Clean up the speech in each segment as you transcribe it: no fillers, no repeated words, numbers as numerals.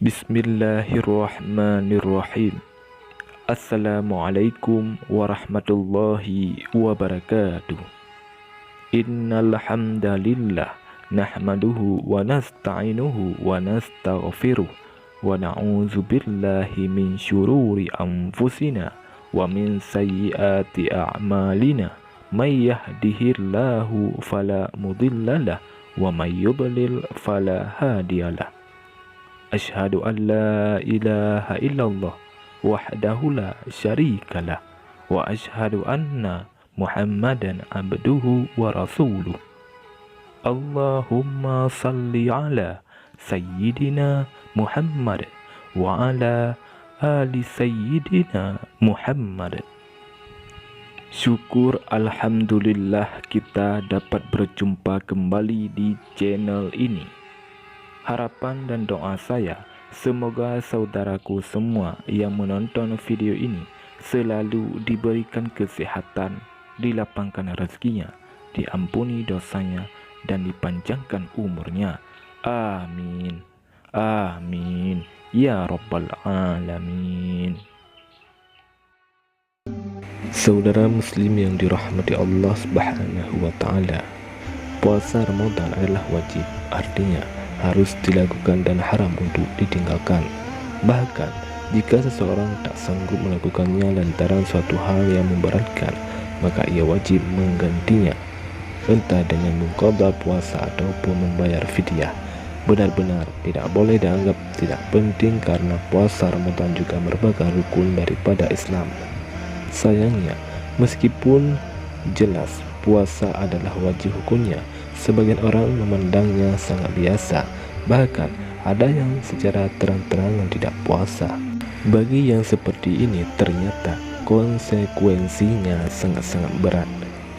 Bismillahirrahmanirrahim. Assalamualaikum warahmatullahi wabarakatuh. Innal hamdalillah nahmaduhu wa nasta'inuhu wa nastaghfiruh wa na'udzu billahi min syururi anfusina wa min sayyiati a'malina. May yahdihillahu fala mudhillalah wa may yudlil fala hadiyalah. Asyhadu an la ilaha illallah wahdahu la syarikalah wa asyhadu anna Muhammadan abduhu wa rasuluh. Allahumma salli ala sayyidina Muhammad wa ala ali sayyidina Muhammad. Syukur alhamdulillah kita dapat berjumpa kembali di channel ini. Harapan dan doa saya, semoga saudaraku semua yang menonton video ini selalu diberikan kesehatan, dilapangkan rezekinya, diampuni dosanya, dan dipanjangkan umurnya. Amin. Amin. Ya Rabbal Alamin. Saudara muslim yang dirahmati Allah Subhanahu wa Ta'ala, puasa Ramadan adalah wajib, artinya harus dilakukan dan haram untuk ditinggalkan. Bahkan jika seseorang tak sanggup melakukannya lantaran suatu hal yang memberatkan, maka ia wajib menggantinya, entah dengan mengqadha puasa ataupun membayar fidyah. Benar-benar tidak boleh dianggap tidak penting karena puasa Ramadan juga merupakan rukun daripada Islam. Sayangnya, meskipun jelas puasa adalah wajib hukumnya, sebagian orang memandangnya sangat biasa. Bahkan ada yang secara terang-terangan tidak puasa. Bagi yang seperti ini ternyata konsekuensinya sangat-sangat berat.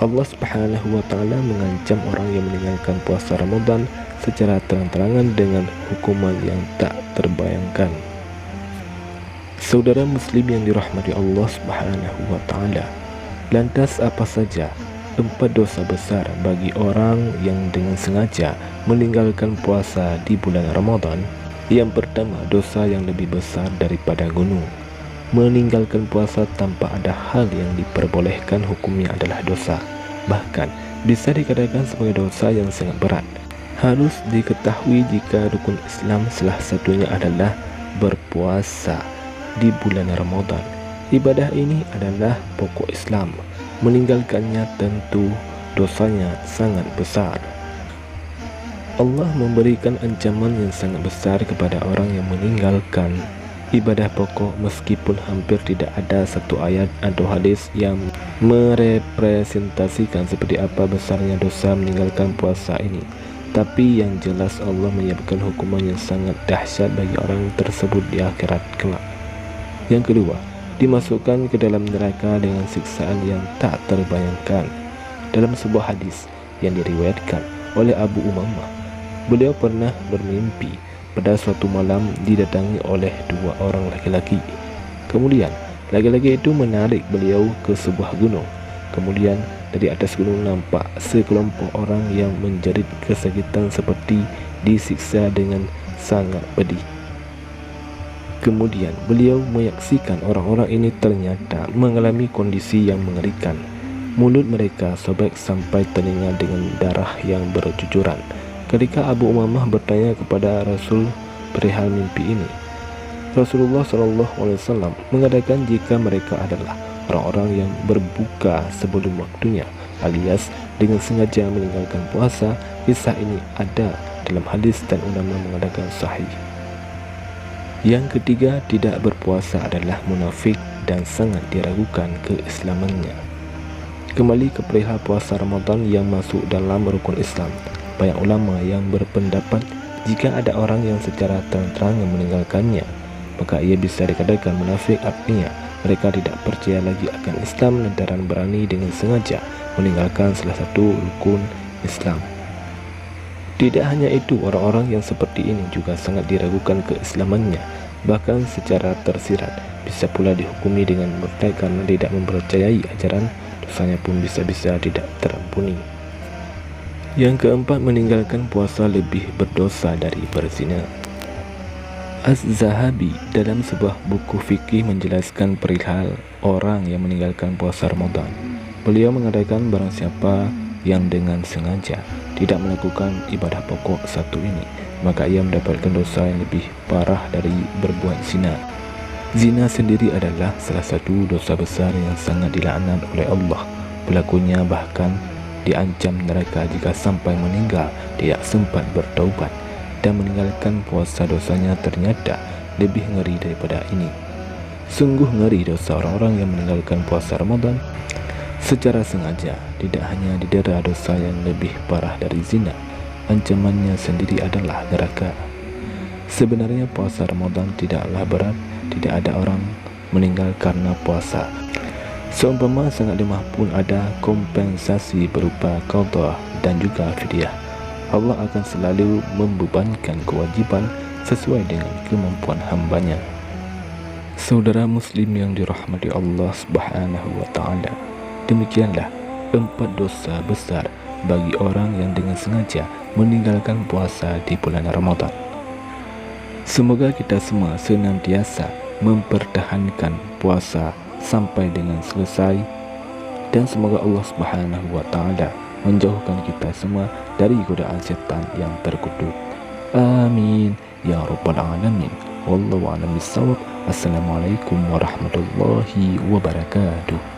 Allah Subhanahu wa Ta'ala mengancam orang yang meninggalkan puasa Ramadan secara terang-terangan dengan hukuman yang tak terbayangkan. Saudara muslim yang dirahmati Allah Subhanahu wa Ta'ala, lantas apa saja 4 dosa besar bagi orang yang dengan sengaja meninggalkan puasa di bulan Ramadan? Yang pertama, dosa yang lebih besar daripada gunung. Meninggalkan puasa tanpa ada hal yang diperbolehkan hukumnya adalah dosa. Bahkan bisa dikatakan sebagai dosa yang sangat berat. Harus diketahui jika rukun Islam salah satunya adalah berpuasa di bulan Ramadan. Ibadah ini adalah pokok Islam. Meninggalkannya tentu dosanya sangat besar. Allah memberikan ancaman yang sangat besar kepada orang yang meninggalkan ibadah pokok, meskipun hampir tidak ada satu ayat atau hadis yang merepresentasikan seperti apa besarnya dosa meninggalkan puasa ini. Tapi yang jelas Allah menyiapkan hukuman yang sangat dahsyat bagi orang tersebut di akhirat kelak. Yang kedua, dimasukkan ke dalam neraka dengan siksaan yang tak terbayangkan. Dalam sebuah hadis yang diriwayatkan oleh Abu Umamah, beliau pernah bermimpi pada suatu malam didatangi oleh 2 orang laki-laki. Kemudian laki-laki itu menarik beliau ke sebuah gunung. Kemudian dari atas gunung nampak sekelompok orang yang menjerit kesakitan seperti disiksa dengan sangat pedih. Kemudian beliau menyaksikan orang-orang ini ternyata mengalami kondisi yang mengerikan. Mulut mereka sobek sampai telinga dengan darah yang bercucuran. Ketika Abu Umamah bertanya kepada Rasul perihal mimpi ini, Rasulullah SAW mengatakan jika mereka adalah orang-orang yang berbuka sebelum waktunya, alias dengan sengaja meninggalkan puasa. Kisah ini ada dalam hadis dan ulama mengatakan sahih. Yang ketiga, tidak berpuasa adalah munafik dan sangat diragukan keislamannya. Kembali ke perihal puasa Ramadan yang masuk dalam rukun Islam, banyak ulama yang berpendapat jika ada orang yang secara terang-terangan meninggalkannya, maka ia bisa dikatakan munafik. Artinya mereka tidak percaya lagi akan Islam lantaran berani dengan sengaja meninggalkan salah satu rukun Islam. Tidak hanya itu, orang-orang yang seperti ini juga sangat diragukan keislamannya, bahkan secara tersirat bisa pula dihukumi dengan murtad karena tidak mempercayai ajaran. Dosanya pun bisa-bisa tidak terampuni. Yang keempat, meninggalkan puasa lebih berdosa dari berzina. Az-Zahabi dalam sebuah buku fikih menjelaskan perihal orang yang meninggalkan puasa Ramadan. Beliau mengatakan barang siapa yang dengan sengaja tidak melakukan ibadah pokok satu ini, maka ia mendapatkan dosa yang lebih parah dari berbuat zina. Zina sendiri adalah salah satu dosa besar yang sangat dilaknat oleh Allah. Pelakunya bahkan diancam neraka jika sampai meninggal tidak sempat bertaubat, dan meninggalkan puasa dosanya ternyata lebih ngeri daripada ini. Sungguh ngeri dosa orang-orang yang meninggalkan puasa Ramadan secara sengaja. Tidak hanya didera dosa yang lebih parah dari zina, ancamannya sendiri adalah neraka. Sebenarnya puasa Ramadan tidaklah berat. Tidak ada orang meninggal karena puasa. Seumpama sangat lemah pun ada kompensasi berupa qadha dan juga fidyah. Allah akan selalu membebankan kewajiban sesuai dengan kemampuan hambanya. Saudara muslim yang dirahmati Allah Subhanahu wa ta'ala, demikianlah 4 dosa besar bagi orang yang dengan sengaja meninggalkan puasa di bulan Ramadan. Semoga kita semua senantiasa mempertahankan puasa sampai dengan selesai, dan semoga Allah Subhanahu wa ta'ala menjauhkan kita semua dari godaan setan yang terkutuk. Amin ya rabbal alamin. Wallahu a'lam bissawab. Assalamualaikum warahmatullahi wabarakatuh.